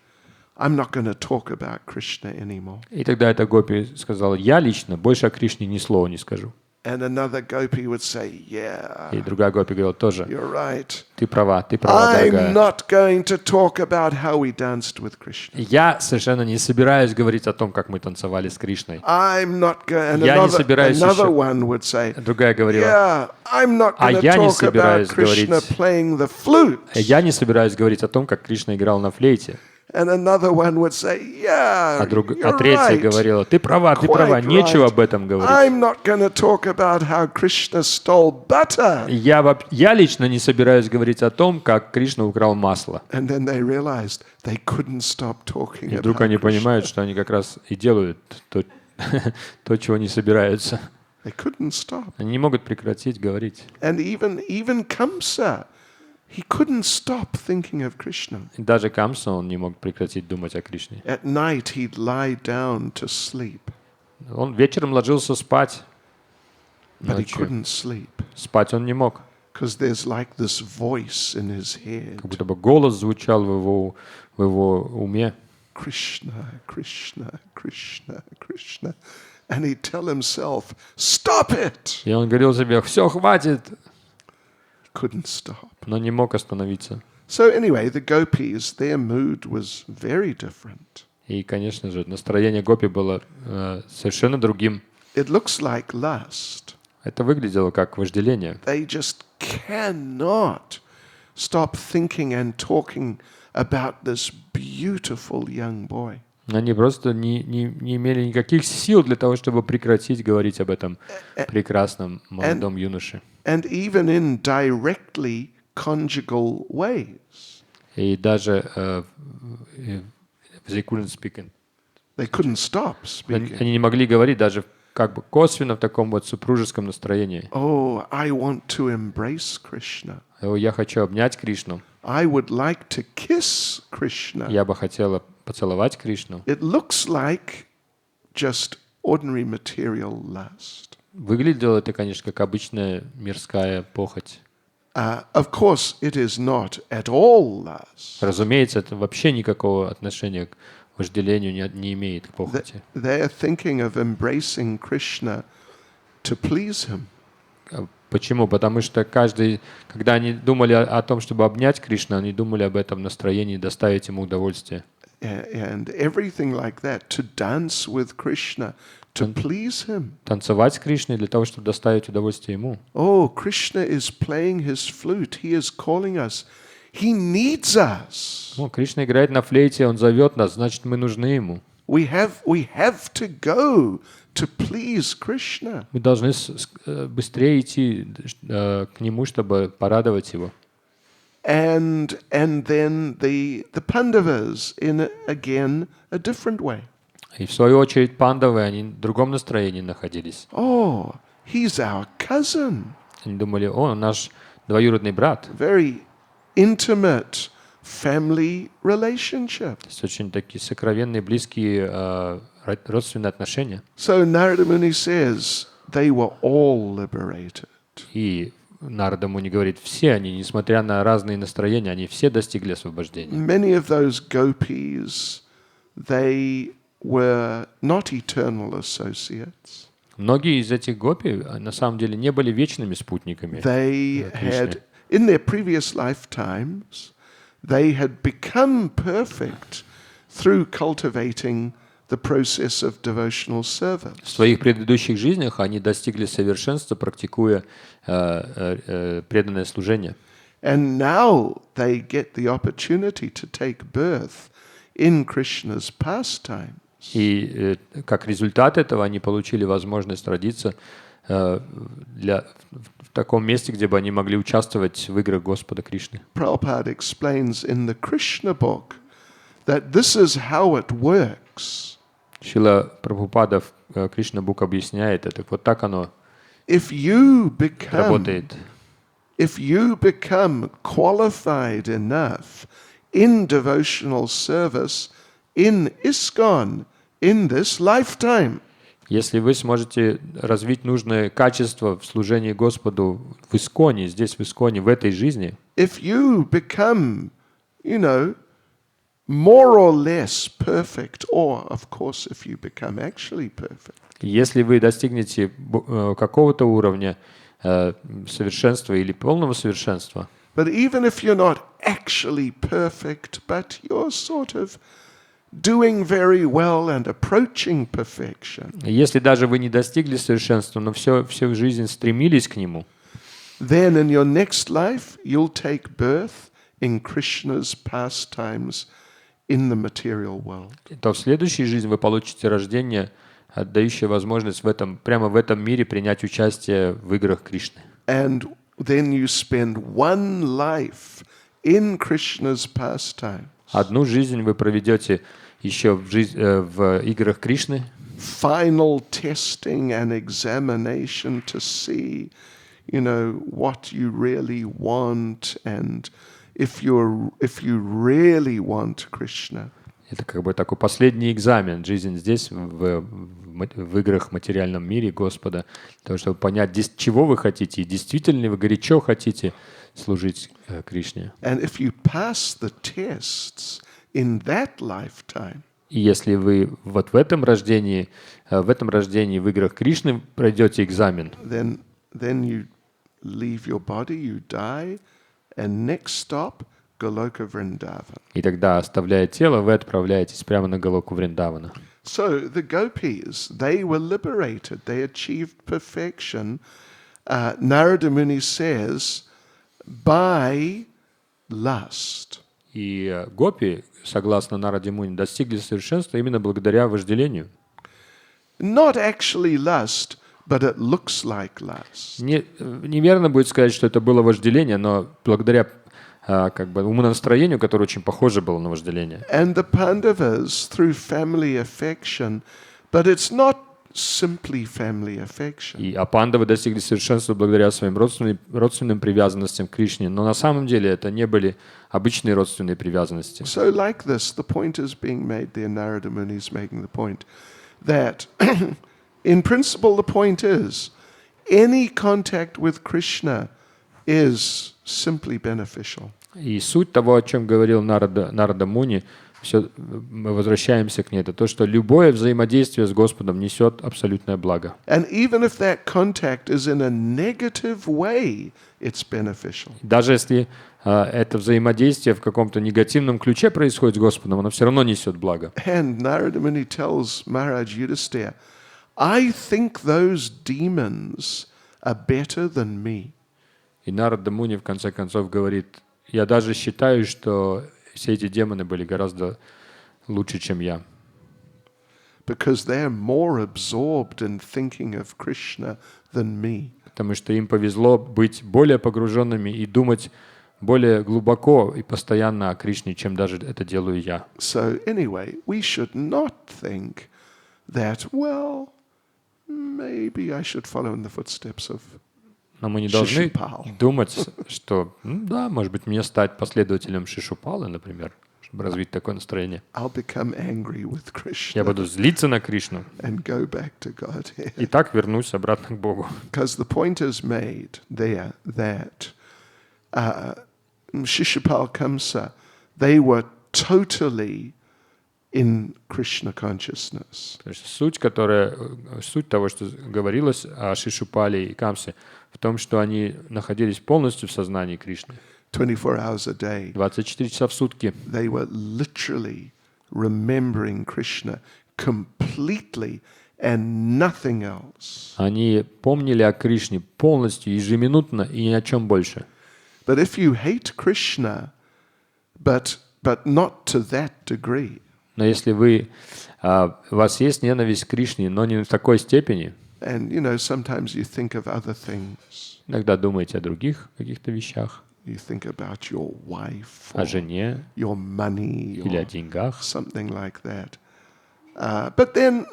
I'm not going to talk about Krishna anymore. И тогда эта гопи сказала, я лично больше о Кришне ни слова не скажу. And another gopi would say, yeah, И другая гопи говорила тоже, you're right. ты права, I'm дорогая. not going to talk about how we danced with Krishna. Я совершенно не собираюсь говорить о том, как мы танцевали с Кришной. I'm not going. And Я не собираюсь another еще- one would say, Другая говорила, yeah, I'm not А going to я не talk about собираюсь Krishna говорить- playing the flute. я не собираюсь говорить о том, как Кришна играл на флейте. And another one would say, yeah, А you're третья right. говорила, ты права, Quite нечего right. об этом говорить. I'm not going to talk about how Krishna stole butter. Я лично не собираюсь говорить о том, как Кришна украл масло. And then they realized they couldn't stop talking И вдруг about они Krishna. понимают, что они как раз и делают то, чего не собираются. They couldn't stop. Они не могут прекратить говорить. And even Kamsa, he couldn't stop thinking of Krishna. И даже Камса он не мог прекратить думать о Кришне. At night he'd lie down to sleep, Он вечером ложился спать. but he Ночью. couldn't sleep Спать он не мог. because there's like this voice in his head. Как будто бы голос звучал в его уме. Krishna, Krishna, Krishna, Krishna. And he'd tell himself, stop it! И он говорил себе, все, хватит. Couldn't stop. Но не мог остановиться. So anyway, the gopis, their mood was very different. И, конечно же, настроение гопи было совершенно другим. It looks like lust. Это выглядело как вожделение. They just cannot stop thinking and talking about this beautiful young boy. Они просто не имели никаких сил для того, чтобы прекратить говорить об этом прекрасном молодом юноше. And even in directly conjugal ways. И даже they couldn't speak. They couldn't stop speaking. Они не могли говорить даже как бы косвенно в таком вот супружеском настроении. Oh, I want to embrace Krishna. Я хочу обнять Кришну. I would like to kiss Krishna. Я бы хотела поцеловать Кришну. It looks like just ordinary material lust. Выглядело это, конечно, как обычная мирская похоть. Of course, it is not at all lust. Разумеется, это вообще никакого отношения к вожделению не имеет, к похоти. They are thinking of embracing Krishna to please him. Почему? Потому что когда они думали о том, чтобы обнять Кришну, они думали об этом настроении, доставить ему удовольствие. And everything like that, to dance with Krishna, to please him. Танцевать с Кришной для того, чтобы доставить удовольствие ему. Oh, Krishna is playing his flute. He is calling us. He needs us. Кришна играет на флейте, он зовет нас, значит, мы нужны ему. We have to go to please Krishna. Мы должны быстрее идти к нему, чтобы порадовать его. And then the Pandavas in again a different way. И в свою очередь пандавы, они в другом настроении находились. Oh, he's our cousin. Они думали, он наш двоюродный брат. Very intimate family relationship. То есть очень такие сокровенные, близкие родственные отношения. So Narada Muni says they were all liberated. И Нарада Муни говорит, все они, несмотря на разные настроения, они все достигли освобождения. Many of those gopis, they were not eternal associates. Многие из этих гопи на самом деле не были вечными спутниками They Кришны. had, in their previous lifetimes, they had become perfect through cultivating the process of devotional service. В своих предыдущих жизнях они достигли совершенства, практикуя преданное служение. And now they get the opportunity to take birth in Krishna's pastimes. И как результат этого они получили возможность родиться в таком месте, где бы они могли участвовать в играх Господа Кришны. Prabhupada explains in the Krishna book that this is how it works. Шрила Прабхупада в Кришна Бук объясняет это. Вот так оно If you работает. become qualified enough in devotional service in ISKCON in this lifetime, Если вы сможете развить нужное качество в служении Господу в Исконе, здесь в Исконе, в этой жизни, if you become, more or less perfect, or of course if you become actually perfect, если вы достигнете какого-то уровня совершенства или полного совершенства, but even if you're not actually perfect, but you're sort of doing very well and approaching perfection, если даже вы не достигли совершенства, но всю жизнь стремились к нему, then in your next life you'll take birth in Krishna's pastimes in the material world. то в следующей жизни вы получите рождение, дающее возможность прямо в этом мире принять участие в играх Кришны. And then you spend one life in Krishna's pastimes. Одну жизнь вы проведете еще в играх Кришны. Final testing and examination to see, what you really want and if you really want Krishna. Это как бы такой последний экзамен, жизнь здесь, в играх в материальном мире Господа, для того, чтобы понять, чего вы хотите, и действительно ли вы горячо хотите служить Кришне. And if you pass the tests in that lifetime, И если вы вот в этом рождении в играх Кришны пройдете экзамен, then you leave your body, you die, and next stop, Goloka Vrindavan. И тогда, оставляя тело, вы отправляетесь прямо на Галоку Вриндавана. So the gopis, they were liberated. They achieved perfection. Narada Muni says, by lust. И гопи, согласно Нараде Муни, достигли совершенства именно благодаря вожделению. Not actually lust, but it looks like lust. Неверно будет сказать, что это было вожделение, но благодаря как бы умонастроению, которое очень похоже было на вожделение. And the Pandavas through family affection, but it's not simply family affection. И пандавы достигли совершенства благодаря своим родственным привязанностям к Кришне, но на самом деле это не были обычные родственные привязанности. So like this, the point is being made there, Narada Muni is making the point, that in principle the point is, any contact with Krishna is simply beneficial. И суть того, о чем говорил Нарада Муни, все, мы возвращаемся к ней, это то, что любое взаимодействие с Господом несет абсолютное благо. And even if that contact is in a negative way, it's beneficial. Даже если это взаимодействие в каком-то негативном ключе происходит с Господом, оно все равно несет благо. And Narada Muni tells Maharaj Yudhisthira, I think those demons are better than me. И Нарада Муни в конце концов говорит, я даже считаю, что все эти демоны были гораздо лучше, чем я. Because they're more absorbed in thinking of Krishna than me. Потому что им повезло быть более погруженными и думать более глубоко и постоянно о Кришне, чем даже это делаю я. So anyway, we should not think that, well, maybe I should follow in the footsteps of Но мы не должны Шишупал. думать, что, да, может быть, мне стать последователем Шишупалы, например, чтобы развить такое настроение. I'll become angry with Krishna Я буду злиться на Кришну and go back to Godhead. и так вернусь обратно к Богу. Because the point is made there that Shishupal Kamsa, they were totally in Krishna consciousness. То есть суть того, что говорилось о Шишупале и Камсе, в том, что они находились полностью в сознании Кришны. 24 hours a day. 24 часа в сутки. They were literally remembering Krishna completely and nothing else. Они помнили о Кришне полностью, ежеминутно и ни о чем больше. But if you hate Krishna, but not to that degree, Но если у вас есть ненависть к Кришне, но не в такой степени, and sometimes you think of other things. иногда думаете о других каких-то вещах, You think about your wife, о or жене your money, или о or деньгах. something like that. But then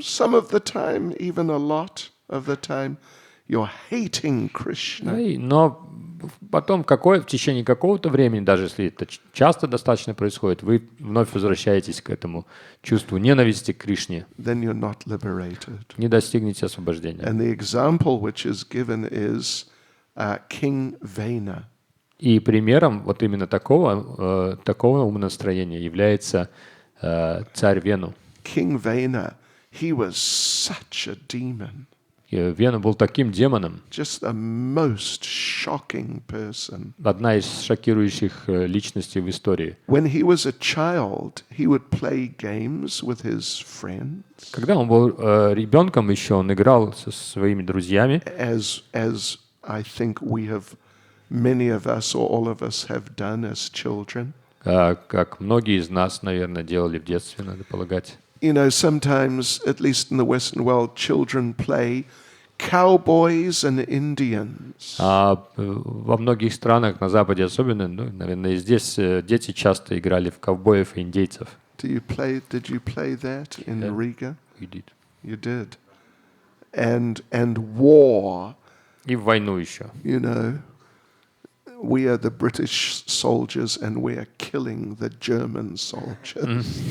some of the time, even a lot of the time, you're hating Krishna. Но потом в течение какого-то времени, даже если это часто достаточно происходит, вы вновь возвращаетесь к этому чувству ненависти к Кришне. Then you're not liberated. Не достигнете освобождения. And the example which is given is King Vena. И примером вот именно такого умонастроения является царь Вену. King Vena, he was such a demon. И Вену был таким демоном, Just the most shocking person. одна из шокирующих личностей в истории. When he was a child, he would play games with his friends, Когда он был ребенком еще, он играл со своими друзьями, as I think many of us or all of us have done as children. как многие из нас, наверное, делали в детстве, надо полагать. Sometimes, at least in the Western world, children play cowboys and Indians. Во многих странах, на Западе особенно, наверное, и здесь дети часто играли в ковбоев и индейцев. Did you play that in Riga? We did. You did. And war, И в войну еще. we are the British soldiers and we are killing the German soldiers.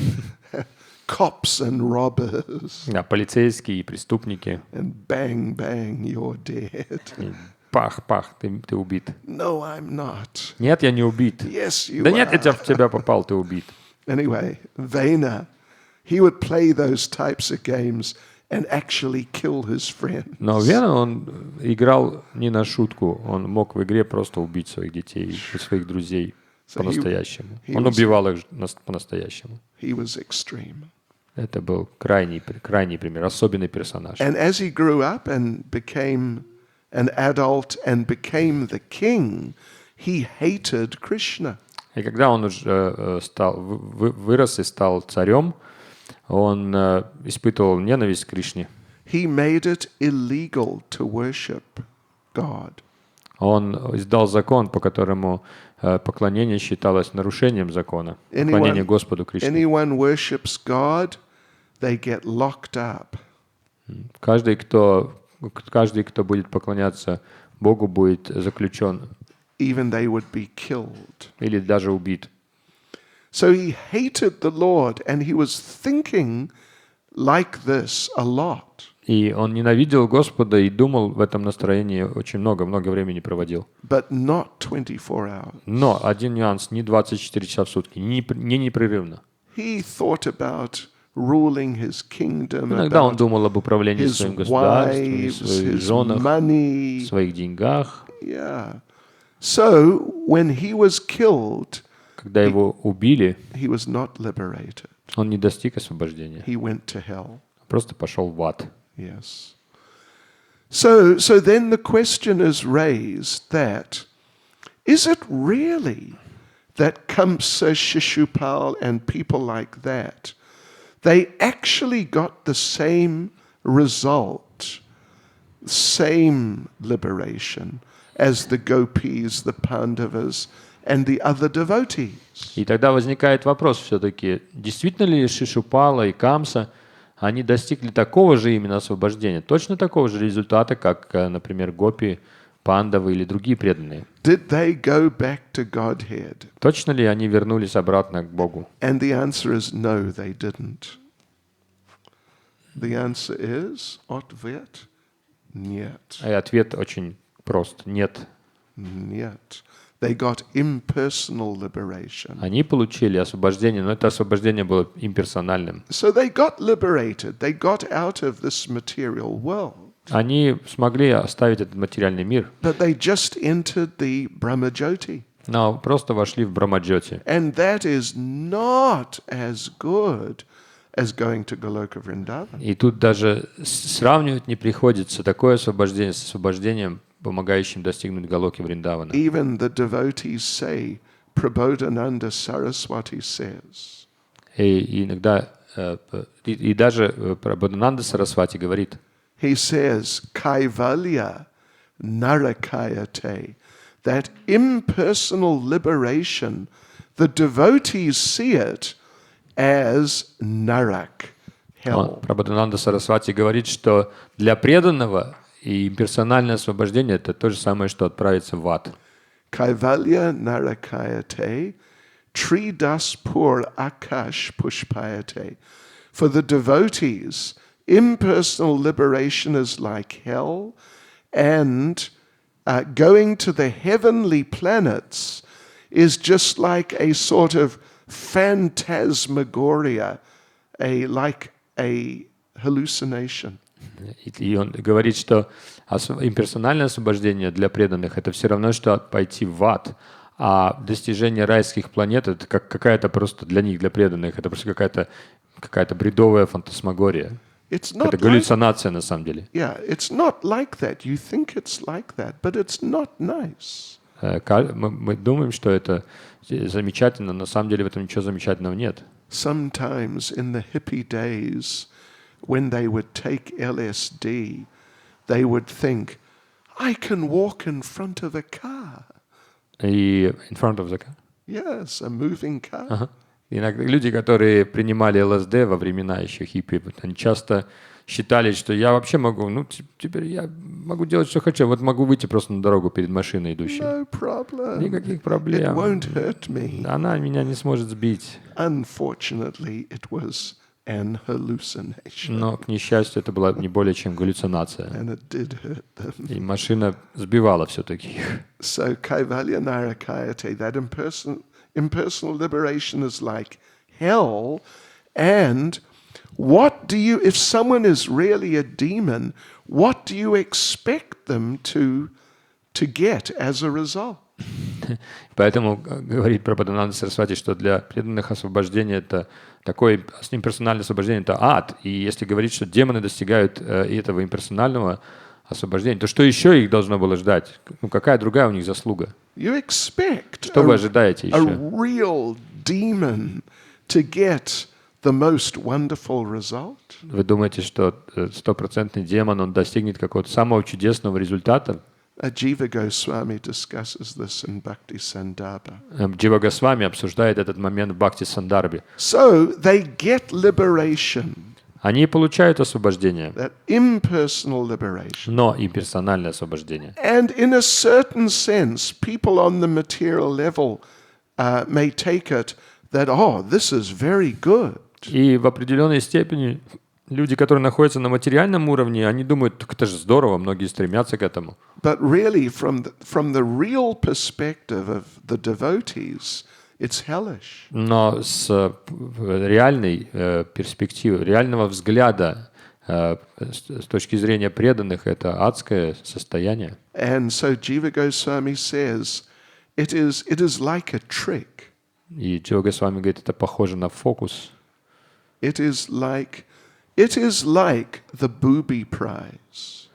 Cops and robbers. Да, полицейские и преступники. And bang, bang, you're dead. И пах, ты убит. No, I'm not. Нет, я не убит. Yes, you Да are. нет, я в тебя попал, ты убит. Anyway, Vena, he would play those types of games and actually kill his friends. Но Вена, он играл не на шутку. Он мог в игре просто убить своих детей и своих друзей. по-настоящему. he Он was- убивал их по-настоящему. He was extreme. Это был крайний пример, особенный персонаж. And as he grew up and became an adult and became the king, he hated Krishna. И когда он уже вырос и стал царем, он испытывал ненависть к Кришне. He made it illegal to worship God. Он издал закон, по которому поклонение считалось нарушением закона, поклонение Господу Кришне. Anyone worships God, they get locked up. Каждый, кто будет поклоняться Богу, будет заключен Even they would be killed. или даже убит. So he hated the Lord, and he was thinking like this a lot. И он ненавидел Господа и думал в этом настроении очень много времени проводил. But not 24 hours. Но один нюанс, не 24 часа в сутки, не непрерывно. He thought about ruling his kingdom, Иногда он about думал об управлении his своим государством, wives, своих his женах, money. своих деньгах. Yeah. So when he was killed, Когда его убили, he was not liberated. он не достиг освобождения, He went to hell. просто пошел в ад. Yes. So then the question is raised that, is it really that Kamsa, Shishupal and people like that, they actually got the same result, same liberation as the gopis, the Pandavas and the other devotees? И тогда возникает вопрос все-таки, действительно ли Шишупала и Камса, они достигли такого же именно освобождения, точно такого же результата, как, например, гопи, пандавы или другие преданные? Did they go back to Godhead? Точно ли они вернулись обратно к Богу? And the answer is no, they didn't. The answer is, ответ, нет, И ответ очень прост. Нет. нет. They got impersonal liberation. Они получили освобождение, но это освобождение было имперсональным. So they got liberated. They got out of this material world. Они смогли оставить этот материальный мир, But they just entered the Brahmajyoti. но просто вошли в Брамаджоти. And that is not as good as going to Goloka Vrindavan. И тут даже сравнивать не приходится такое освобождение с освобождением, помогающим достигнуть Галоки Вриндавана. Even the devotees say, Prabodhananda Saraswati says, И иногда, и даже Прабхадананда Сарасвати говорит, he says, Kaivalya Narakayate, that impersonal liberation, the devotees see it as Narak, hell. Прабхадананда Сарасвати говорит, что для преданного и имперсональное освобождение — это то же самое, что отправиться в ад. Kaivalya Narakayate, Tridas Pur Akash Pushpayate. For the devotees, impersonal liberation is like hell, and going to the heavenly planets is just like a sort of phantasmagoria, like a hallucination. И он говорит, что имперсональное освобождение для преданных — это все равно, что пойти в ад. А достижение райских планет — это как какая-то просто для них, для преданных, это просто какая-то бредовая фантасмагория. Это галлюцинация на самом деле. Yeah, it's not like that. You think it's like that, but it's not nice. Мы думаем, что это замечательно, на самом деле в этом ничего замечательного нет. Sometimes in the hippie days, when they would take LSD, they would think, I can walk in front of a car. И in front of the car? Yes, a moving car. Ага. Иногда люди, которые принимали ЛСД во времена еще хиппи, они часто считали, что я вообще могу, теперь я могу делать, что хочу, вот могу выйти просто на дорогу перед машиной идущей. No problem. Никаких It проблем. won't hurt me. Она меня не сможет сбить. Unfortunately, it was an hallucination. Но, к несчастью, это была не более чем галлюцинация. And it did hurt them. И машина сбивала все-таки их. So Kaivalya Narakayate, that impersonal liberation is like hell. And what do you, if someone is really a demon, what do you expect them to get as a result? Поэтому говорит Прабхадананда Сарасвати, что для преданных освобождение это такое имперсональное освобождение это ад. И если говорить, что демоны достигают этого имперсонального освобождения, то что еще их должно было ждать? Ну, какая другая у них заслуга? You expect Что вы ожидаете a еще? real demon to get the most wonderful result? Вы думаете, что стопроцентный демон, он достигнет какого-то самого чудесного результата? Jiva Goswami discusses this in Bhakti Sandarbha. Джива Госвами обсуждает этот момент в Бхакти Сандарбе. So they get liberation, Они получают освобождение, that impersonal liberation. но и персональное освобождение. And in a certain sense, people on the material level may take it that, oh, this is very good. И в определенной степени люди, которые находятся на материальном уровне, они думают, так это же здорово, многие стремятся к этому. But really, from the real perspective of the devotees, it's hellish. Но с реальной перспективы, реального взгляда, с точки зрения преданных, это адское состояние. And so Jiva Goswami says, it is like a trick. И Джива Госвами говорит, это похоже на фокус. It is like the booby prize.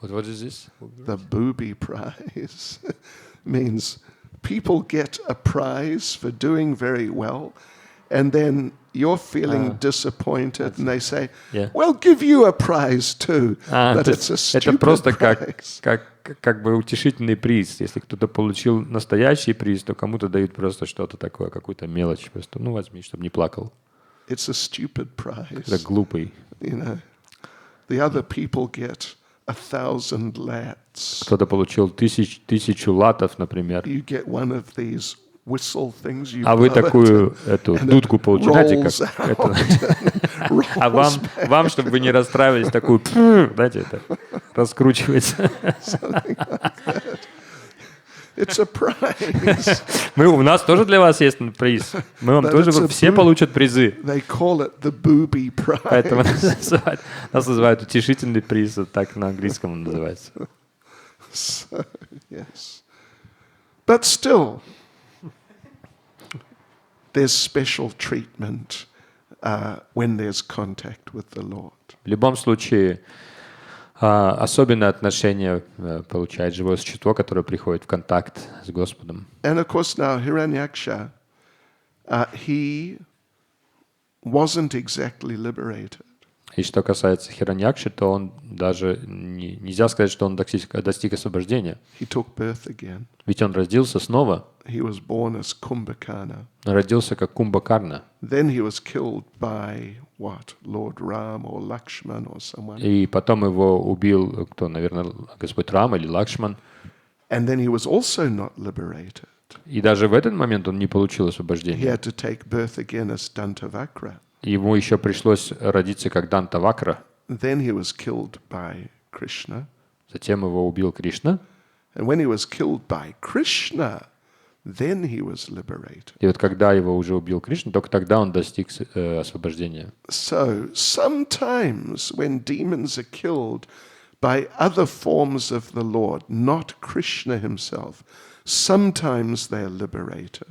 What is this? The booby prize means people get a prize for doing very well, and then you're feeling disappointed, and they say, Yeah. "Well, give you a prize too," but То it's a есть это stupid просто prize. как бы утешительный приз. Если кто-то получил настоящий приз, то кому-то дают просто что-то такое, какую-то мелочь. Просто, ну, возьми, чтобы не плакал. It's a stupid prize. Это глупый. You know, the other people get 1,000 lats. Кто-то получил тысячу латов, например. You get one of these whistle things. You А вы blow it, такую эту and it дудку получили, знаете, rolls как out это. and rolls А вам, чтобы вы не расстраивались, такую, знаете, это раскручивается. something like that. It's a prize. У нас тоже для вас есть приз. Мы вам But тоже, it's a все boo- получат призы. They call it the booby Поэтому prize. нас называют утешительный приз, вот так на английском он называется. So, yes. But still, there's special treatment when there's contact with the Lord. В любом случае, особенное отношение получает живое существо, которое приходит в контакт с Господом. And of course, now Hiranyaksha, he wasn't exactly liberated. И что касается Хираньякши, то он даже нельзя сказать, что он достиг освобождения. He took birth again. Ведь он родился снова. He was born as Kumbhakarna. Он родился как Кумбакарна. Then he was killed by what? Lord Ram or Lakshman or someone. И потом его убил, кто, наверное, Господь Рам или Лакшман. And then he was also not liberated. И даже в этот момент он не получил He освобождения. had to take birth again as Dantavakra. Ему еще пришлось родиться как Дантавакра. Then he was killed by Krishna. Затем его убил Кришна. And when he was killed by Krishna, then he was liberated. И вот когда его уже убил Кришна, только тогда он достиг освобождения. So sometimes when demons are killed by other forms of the Lord, not Krishna himself, sometimes they are liberated.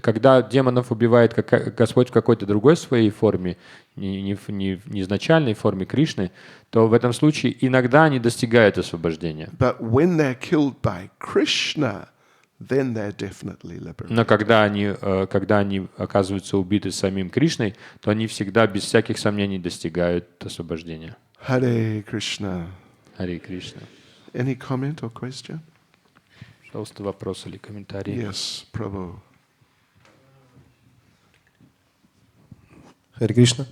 Когда демонов убивает Господь в какой-то другой своей форме, не в изначальной форме Кришны, то в этом случае иногда они достигают освобождения. But when they're killed by Krishna, then they're definitely liberated. Но когда они оказываются убиты самим Кришной, то они всегда без всяких сомнений достигают освобождения. Hare Krishna. Харе Кришна. Any comment or question? Пожалуйста, вопрос или комментарий. Yes, Prabhu. Харе Кришна.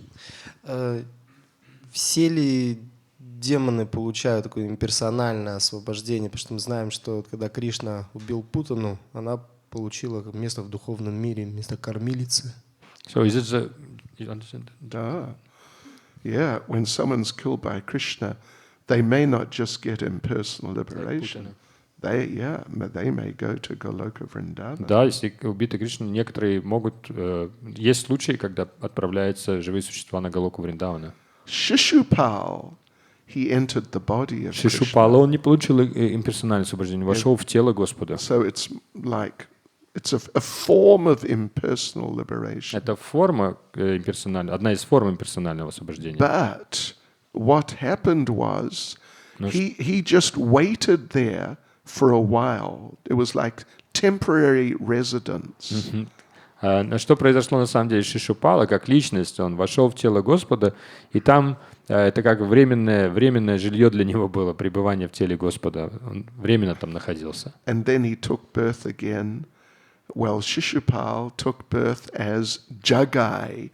Все ли демоны получают такое имперсональное освобождение? Потому что мы знаем, что вот когда Кришна убил Путану, она получила место в духовном мире, место кормилицы. So is it you understand? Da. Yeah, when someone's killed by Krishna, they may not just get impersonal liberation. They may go to Goloka Vrindavana. Да, если убиты Кришной, некоторые могут... есть случаи, когда отправляются живые существа на Галоку Вриндавана. Shishupal, he entered the body of Krishna. Шишупала, он не получил имперсональное освобождение, вошел в тело Господа. So it's like, it's a form of impersonal liberation. Это форма имперсональная, одна из форм имперсонального освобождения. But what happened was, he just waited there for a while. It was like temporary residence. Что произошло на самом деле? Шишупала, как личность, он вошел в тело Господа, и там это как временное жилье для него было, пребывание в теле Господа. Он временно там находился. And then he took birth again. Well, Shishupal took birth as Jagai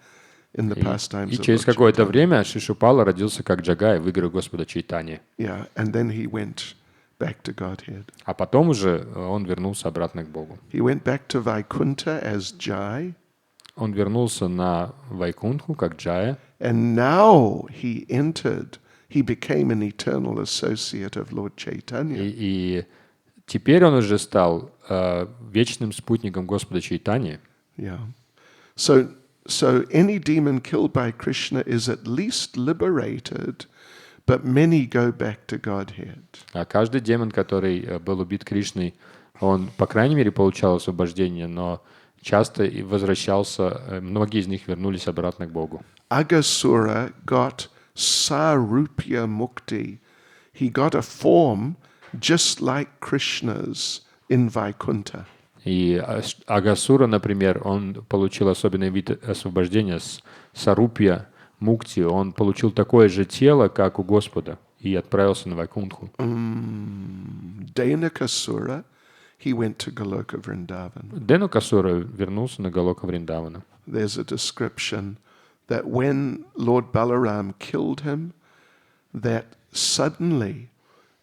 in the pastimes И of через Lord какое-то Chaitanya. время Шишупала родился как Джагай в играх Господа Чайтаньи. Yeah, and then he went back to Godhead. А потом уже он вернулся обратно к Богу. He went back to Vaikuntha as Jai, Он вернулся на Вайкунтху как Джая, and now he became an eternal associate of Lord Chaitanya. и теперь он уже стал вечным спутником Господа Чайтаньи. Yeah. So any demon killed by Krishna is at least liberated, but many go back to Godhead. А каждый демон, который был убит Кришной, он, по крайней мере, получал освобождение, но часто и возвращался, многие из них вернулись обратно к Богу. Agasura got Sarupya Mukti. He got a form just like Krishna's in Vaikuntha. И Агасура, например, он получил особенный вид освобождения с Сарупья Мукти. Он получил такое же тело, как у Господа, и отправился на Вайкунтху. Denakasura, he went to Goloka Vrindavan. Денукасура вернулся на Галока Вриндавана. There's a description that when Lord Balaram killed him, that suddenly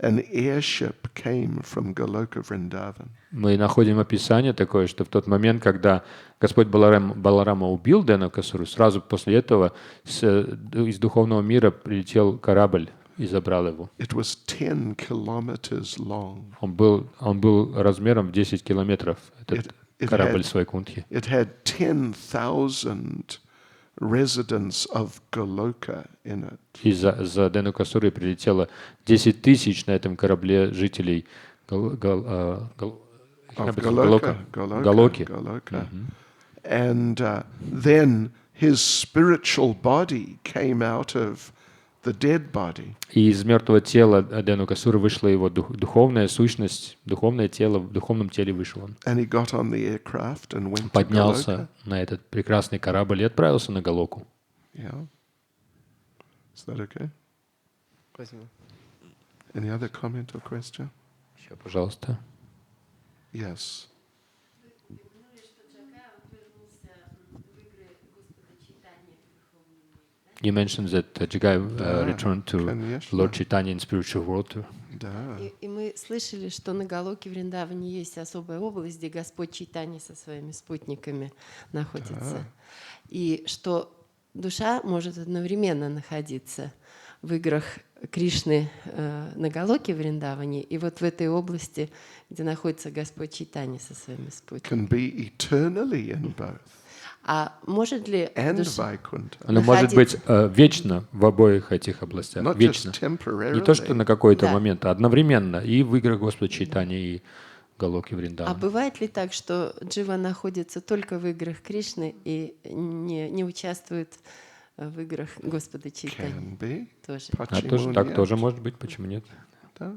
an airship came from Goloka Vrindavan. Мы находим описание такое, что в тот момент, когда Господь Баларама убил Денукасуру, сразу после этого из духовного мира прилетел корабль и забрал его. It was 10 kilometers long. Он был размером в 10 километров, этот корабль с Вайкунтхи. It had 10,000 residents of Goloka in it. И за Денукасурой прилетело 10 тысяч на этом корабле жителей Галоки. And then his spiritual body came out of the dead body. И из мертвого тела Денукасуры вышла его духовная сущность, духовное тело, в духовном теле вышел он. And he got on the aircraft and went to Поднялся Goloka. на этот прекрасный корабль и отправился на Галоку. Yeah. Is that okay? Спасибо. Any other comment or question? Еще, пожалуйста. Yes. You mentioned that Jagai returned to конечно. Lord Chaitanya in spiritual world. Да. И мы слышали, что на Галоке Вриндаване есть особая область, где Господь Чайтанья со своими спутниками находится. И что душа может одновременно находиться в играх Кришны на Галоке Вриндаване и вот в этой области, где находится Господь Чайтанья со своими спутниками. Can be eternally in both. А может ли And душа Vaikuntha. Оно может быть вечно в обоих этих областях. Not Вечно. just temporarily. Не то, что на какой-то Да. момент, а одновременно и в играх Господа Чайтаньи, и Галоки А Вриндавана. бывает ли так, что джива находится только в играх Кришны и не участвует в играх Господа Чайтаньи? Can be. Тоже. А тоже, так Почему тоже нет? может быть, почему нет? Да.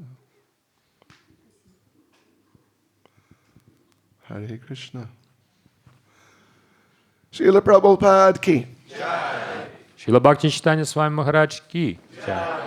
Hare Krishna. Srila Prabhupada ki. Шрила Бхакти Caitanya Swami Maharaj Ки. Jai.